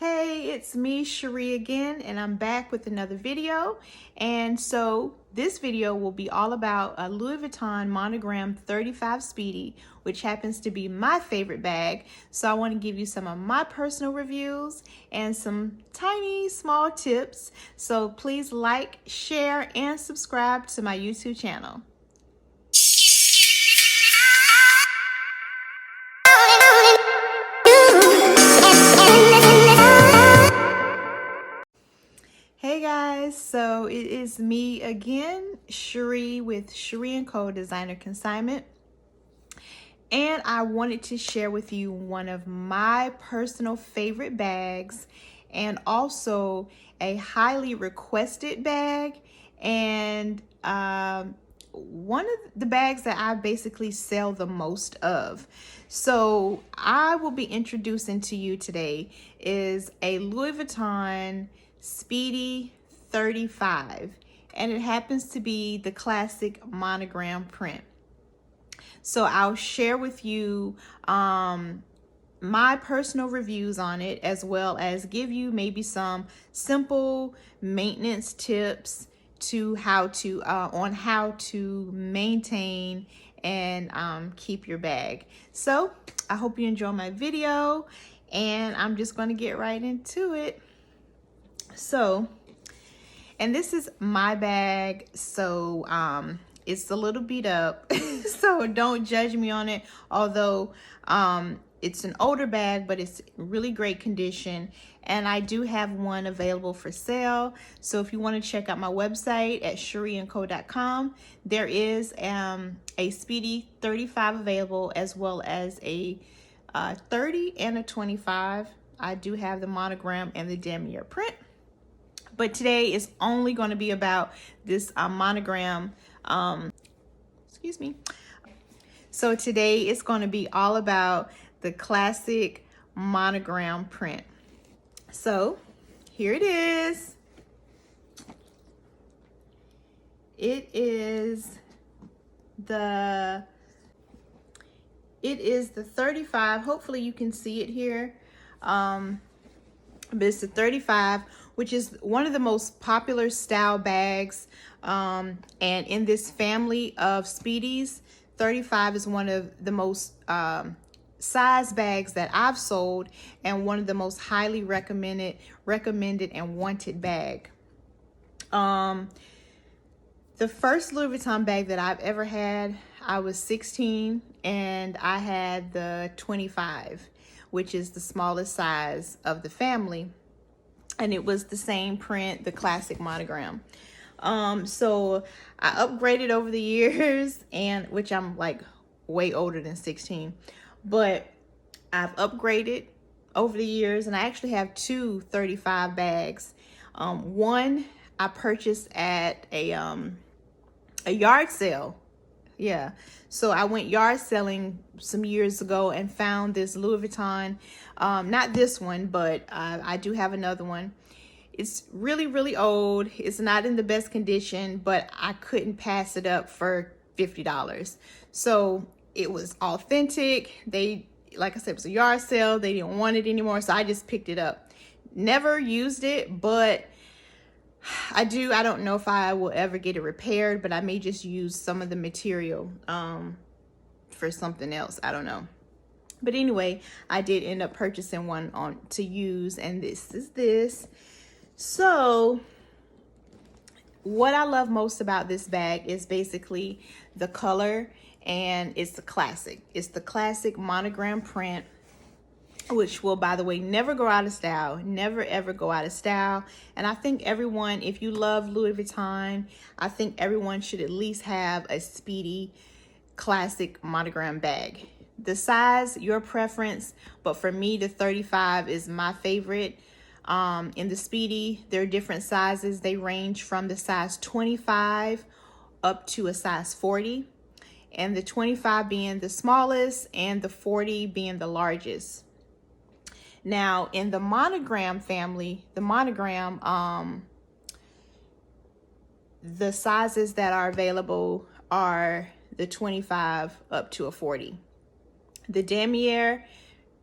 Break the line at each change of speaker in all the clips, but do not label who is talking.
Hey, it's me, Cherie again, and I'm back with another video. And so this video will be all about a Louis Vuitton Monogram 35 Speedy, which happens to be my favorite bag. So I want to give you some of my personal reviews and some tiny small tips. So please like, share, and subscribe to my YouTube channel. Hey guys, so it is me again, Cherie with Cherie & Co. Designer Consignment. And I wanted to share with you one of my personal favorite bags and also a highly requested bag and one of the bags that I basically sell the most of. So I will be introducing to you today is a Louis Vuitton Speedy 35, and it happens to be the classic monogram print. So I'll share with you my personal reviews on it, as well as give you maybe some simple maintenance tips to how to on how to maintain and keep your bag. So I hope you enjoy my video, and I'm just going to get right into it. So, and this is my bag, so it's a little beat up, so don't judge me on it, although it's an older bag, but it's really great condition, and I do have one available for sale. So if you want to check out my website at cherieandco.com, there is a Speedy 35 available, as well as a 30 and a 25. I do have the monogram and the damier print. But today is only going to be about this monogram, excuse me. So today it's going to be all about the classic monogram print. So here it is. It is the 35. Hopefully you can see it here. But it's the 35, which is one of the most popular style bags, and in this family of Speedies, 35 is one of the most size bags that I've sold, and one of the most highly recommended and wanted bag. The first Louis Vuitton bag that I've ever had, I was 16, and I had the 25, which is the smallest size of the family. And it was the same print, the classic monogram. So I upgraded over the years, and which I'm like way older than 16, but I've upgraded over the years, and I actually have two 35 bags. One I purchased at a yard sale. Yeah, so I went yard selling some years ago and found this Louis Vuitton, not this one, but I do have another one. It's really, really old. It's not in the best condition, but I couldn't pass it up for $50. So it was authentic. They, like I said, it was a yard sale. They didn't want it anymore, so I just picked it up. Never used it, but I don't know if I will ever get it repaired, but I may just use some of the material for something else. I don't know. But anyway, I did end up purchasing one to use, and this is this. So what I love most about this bag is basically the color, and it's the classic. It's the classic monogram print, which will, by the way, never go out of style. Never ever go out of style. And I think everyone, if you love Louis Vuitton, I think everyone should at least have a Speedy classic monogram bag. The size, your preference, but for me, the 35 is my favorite. In the Speedy, there are different sizes. They range from the size 25 up to a size 40, and the 25 being the smallest and the 40 being the largest. Now, in the monogram family, the monogram, the sizes that are available are the 25 up to a 40. The damier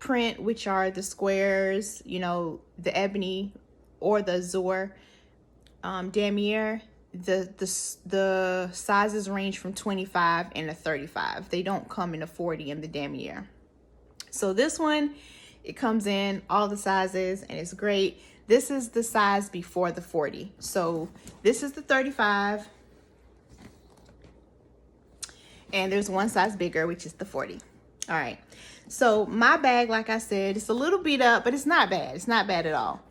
print, which are the squares, you know, the ebony or the azure damier, the sizes range from 25 and a 35. They don't come in a 40 in the damier. So this one, it comes in all the sizes and it's great. This is the size before the 40. So this is the 35. And there's one size bigger, which is the 40. All right. So my bag, like I said, it's a little beat up, but it's not bad. It's not bad at all.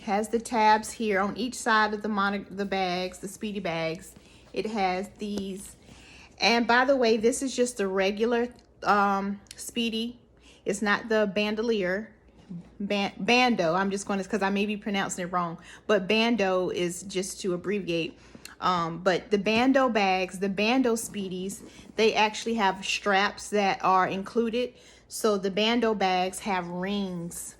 Has the tabs here on each side of the bags, the Speedy bags. It has these. And by the way, this is just a regular Speedy. It's not the bandolier. Bando. I'm just going to, because I may be pronouncing it wrong. But bando is just to abbreviate. But the bando bags, the bando Speedies, they actually have straps that are included. So the bando bags have rings,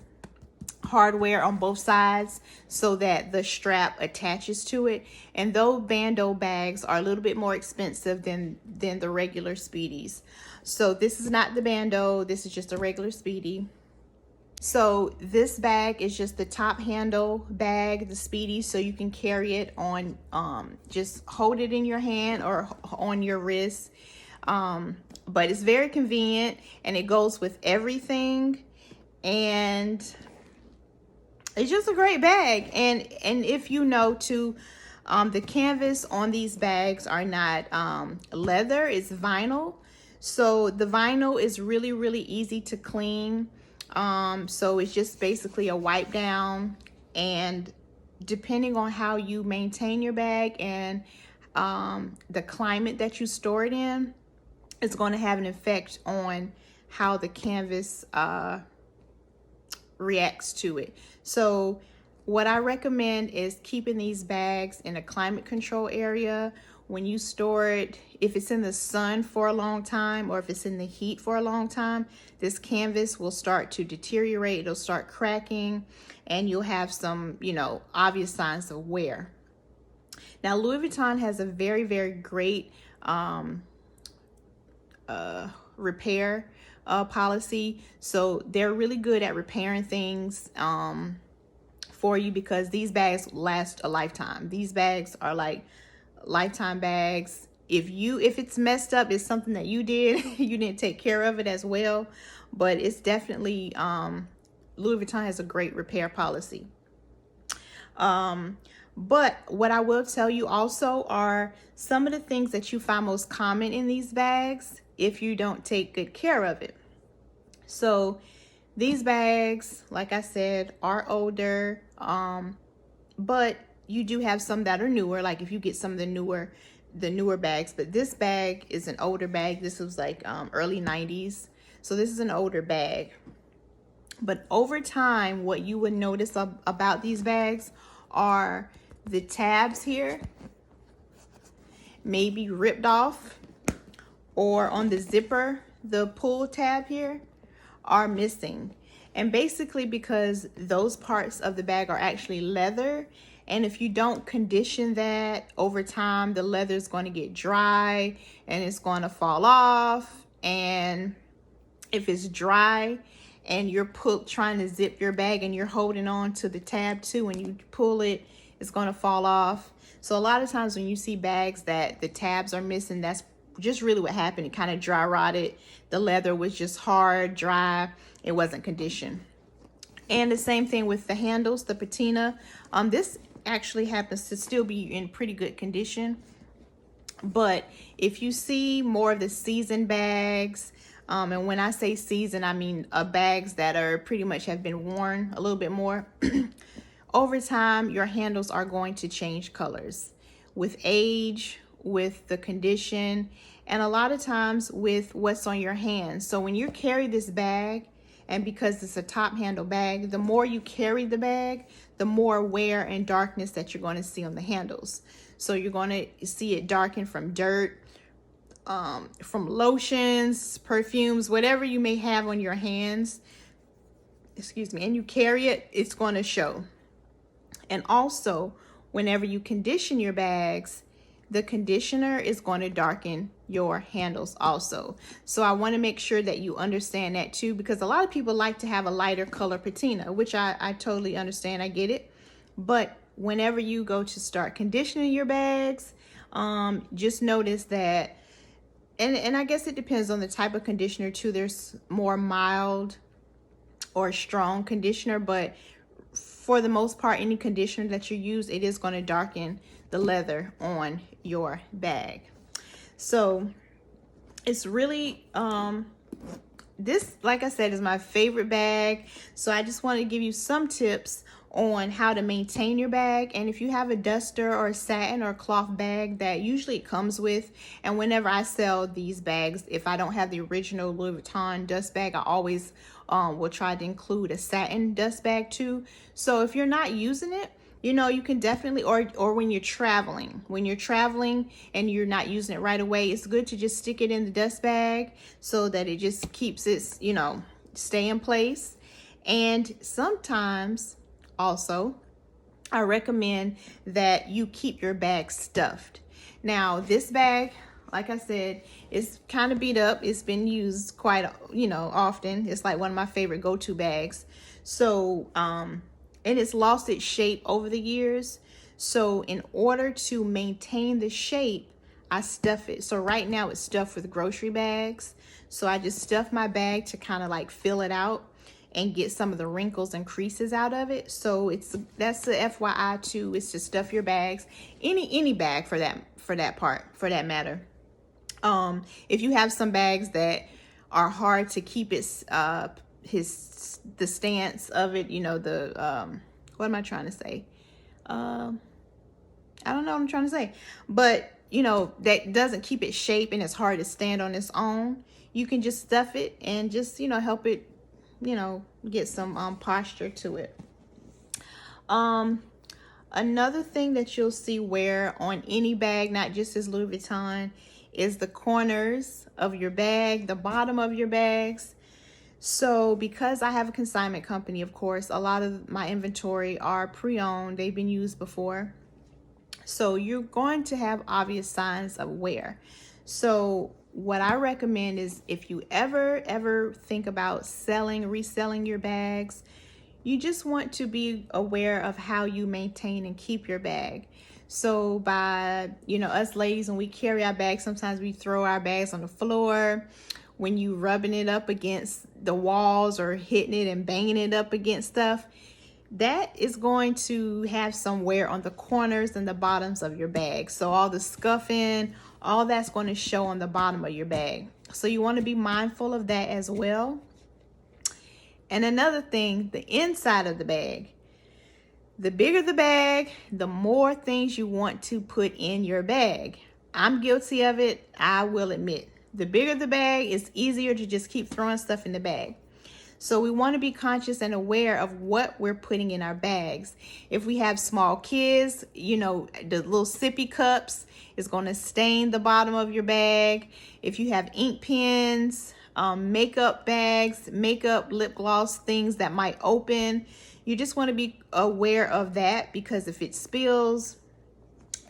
hardware on both sides, so that the strap attaches to it. And those bando bags are a little bit more expensive than the regular Speedies. So this is not the bando, this is just a regular Speedy. So this bag is just the top handle bag, the Speedy, so you can carry it on, just hold it in your hand or on your wrist. But it's very convenient and it goes with everything. And it's just a great bag. And if you know too, the canvas on these bags are not leather, it's vinyl. So the vinyl is really, really easy to clean. So it's just basically a wipe down, and depending on how you maintain your bag and the climate that you store it in, it's going to have an effect on how the canvas reacts to it. So what I recommend is keeping these bags in a climate control area. When you store it, if it's in the sun for a long time or if it's in the heat for a long time, this canvas will start to deteriorate. It'll start cracking and you'll have some, you know, obvious signs of wear. Now, Louis Vuitton has a very, very great repair policy. So they're really good at repairing things for you, because these bags last a lifetime. These bags are like lifetime bags. If it's messed up, it's something that you did. You didn't take care of it as well. But it's definitely Louis Vuitton has a great repair policy. But what I will tell you also are some of the things that you find most common in these bags if you don't take good care of it. So these bags, like I said, are older, but you do have some that are newer. Like if you get some of the newer bags, but this bag is an older bag. This was like early 90s. So this is an older bag. But over time, what you would notice about these bags are the tabs here maybe ripped off, or on the zipper, the pull tab here are missing. And basically because those parts of the bag are actually leather, and if you don't condition that over time, the leather is going to get dry and it's going to fall off. And if it's dry and you're trying to zip your bag and you're holding on to the tab too, when you pull it, it's going to fall off. So a lot of times when you see bags that the tabs are missing, that's just really what happened. It kind of dry rotted. The leather was just hard, dry. It wasn't conditioned. And the same thing with the handles, the patina. This actually happens to still be in pretty good condition. But if you see more of the seasoned bags, and when I say seasoned, I mean bags that are pretty much have been worn a little bit more, over time, your handles are going to change colors with age, with the condition, and a lot of times with what's on your hands. So when you carry this bag, and because it's a top handle bag, the more you carry the bag, the more wear and darkness that you're going to see on the handles. So you're going to see it darken from dirt, from lotions, perfumes, whatever you may have on your hands, excuse me, and you carry it, it's going to show. And also, whenever you condition your bags, the conditioner is going to darken your handles also. So I want to make sure that you understand that too, because a lot of people like to have a lighter color patina, which I totally understand. I get it. But whenever you go to start conditioning your bags, just notice that, and I guess it depends on the type of conditioner too. There's more mild or strong conditioner, but for the most part, any conditioner that you use, it is going to darken the leather on your bag. So it's really, this, like I said, is my favorite bag. So I just want to give you some tips on how to maintain your bag. And if you have a duster or a satin or cloth bag, that usually it comes with, and whenever I sell these bags, if I don't have the original Louis Vuitton dust bag, I always will try to include a satin dust bag too. So if you're not using it, you know, you can definitely, or when you're traveling and you're not using it right away, it's good to just stick it in the dust bag so that it just keeps its, you know, stay in place. And sometimes also, I recommend that you keep your bag stuffed. Now, this bag, like I said, it's kind of beat up. It's been used quite, you know, often. It's like one of my favorite go-to bags. So, and it's lost its shape over the years. So in order to maintain the shape, I stuff it. So right now it's stuffed with grocery bags. So I just stuff my bag to kind of like fill it out and get some of the wrinkles and creases out of it. So that's the FYI too, is to stuff your bags, any bag for that matter. If you have some bags that are hard to keep the stance of it, you know, what am I trying to say? I don't know what I'm trying to say, but you know, that doesn't keep its shape and it's hard to stand on its own, you can just stuff it and just, you know, help it, you know, get some posture to it. Another thing that you'll see wear on any bag, not just this Louis Vuitton, is the corners of your bag, the bottom of your bags. So because I have a consignment company, of course, a lot of my inventory are pre-owned. They've been used before. So you're going to have obvious signs of wear. So what I recommend is, if you ever think about reselling your bags, you just want to be aware of how you maintain and keep your bag. So by, you know, us ladies, when we carry our bags, sometimes we throw our bags on the floor. When you rubbing it up against the walls or hitting it and banging it up against stuff, that is going to have some wear on the corners and the bottoms of your bag. So all the scuffing, all that's going to show on the bottom of your bag. So you want to be mindful of that as well. And another thing, the inside of the bag. The bigger the bag, the more things you want to put in your bag. I'm guilty of it, I will admit. The bigger the bag, it's easier to just keep throwing stuff in the bag. So we want to be conscious and aware of what we're putting in our bags. If we have small kids, you know, the little sippy cups is going to stain the bottom of your bag. If you have ink pens, makeup bags, makeup, lip gloss, things that might open, you just want to be aware of that, because if it spills,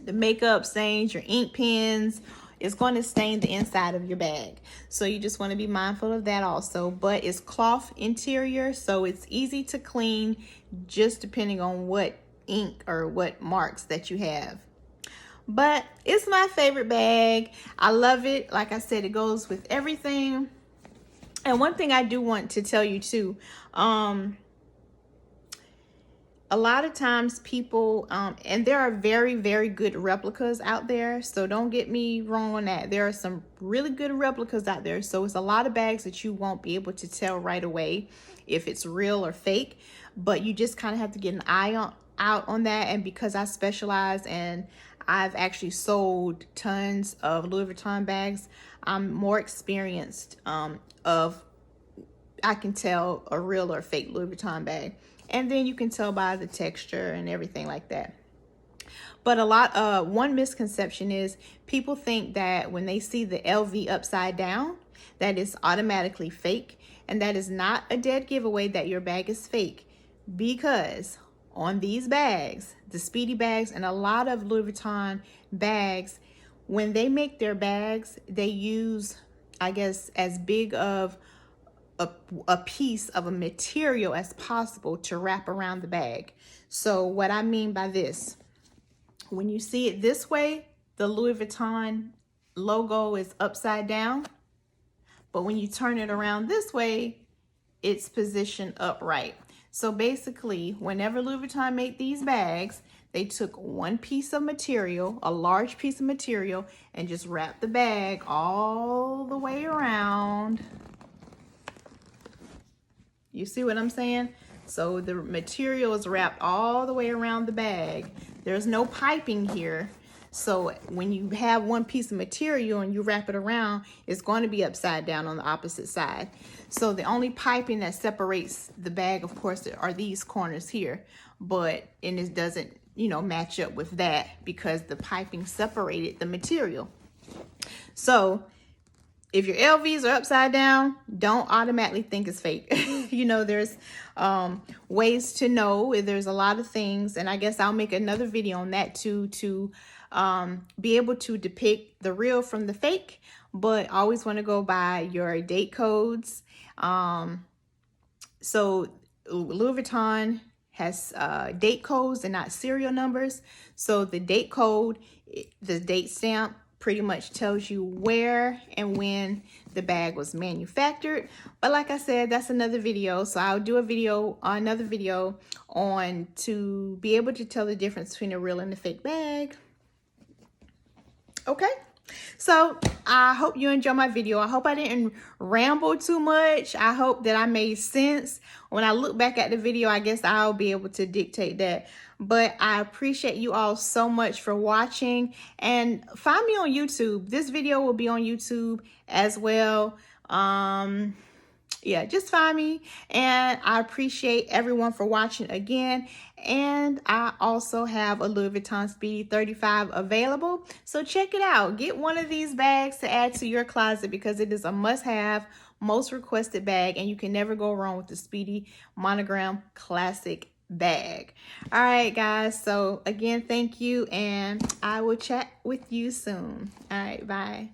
the makeup stains your ink pens, it's going to stain the inside of your bag. So you just want to be mindful of that also. But it's cloth interior, so it's easy to clean, just depending on what ink or what marks that you have. But it's my favorite bag. I love it. Like I said, it goes with everything. And one thing I do want to tell you too, a lot of times people, and there are very good replicas out there, so don't get me wrong on that. There are some really good replicas out there, so it's a lot of bags that you won't be able to tell right away if it's real or fake, but you just kind of have to get an eye out on that. And because I specialize and I've actually sold tons of Louis Vuitton bags, I'm more experienced I can tell a real or fake Louis Vuitton bag. And then you can tell by the texture and everything like that. But one misconception is people think that when they see the LV upside down, that is automatically fake. And that is not a dead giveaway that your bag is fake, because on these bags, the Speedy bags and a lot of Louis Vuitton bags, when they make their bags, they use, I guess, as big of a piece of a material as possible to wrap around the bag. So what I mean by this, when you see it this way, the Louis Vuitton logo is upside down. But when you turn it around this way, it's positioned upright. So basically, whenever Louis Vuitton made these bags, they took one piece of material, a large piece of material, and just wrapped the bag all the way around. You see what I'm saying? So the material is wrapped all the way around the bag. There's no piping here. So when you have one piece of material and you wrap it around, it's going to be upside down on the opposite side. So the only piping that separates the bag, of course, are these corners here. And it doesn't, you know, match up with that because the piping separated the material. So if your LVs are upside down, don't automatically think it's fake. You know, there's ways to know. There's a lot of things, and I guess I'll make another video on that too, to be able to depict the real from the fake, but always want to go by your date codes. So Louis Vuitton has date codes and not serial numbers. So the date code, the date stamp, pretty much tells you where and when the bag was manufactured. But like I said, that's another video. So I'll do another video on to be able to tell the difference between a real and a fake bag. Okay. So I hope you enjoy my video. I hope I didn't ramble too much. I hope that I made sense. When I look back at the video, I guess I'll be able to dictate that. But I appreciate you all so much for watching, and find me on YouTube. This video will be on YouTube as well. Yeah, just find me, and I appreciate everyone for watching again. And I also have a Louis Vuitton Speedy 35 available, so check it out. Get one of these bags to add to your closet because it is a must-have, most requested bag, and you can never go wrong with the Speedy Monogram Classic bag. All right, guys, so again, thank you, and I will chat with you soon. All right, bye.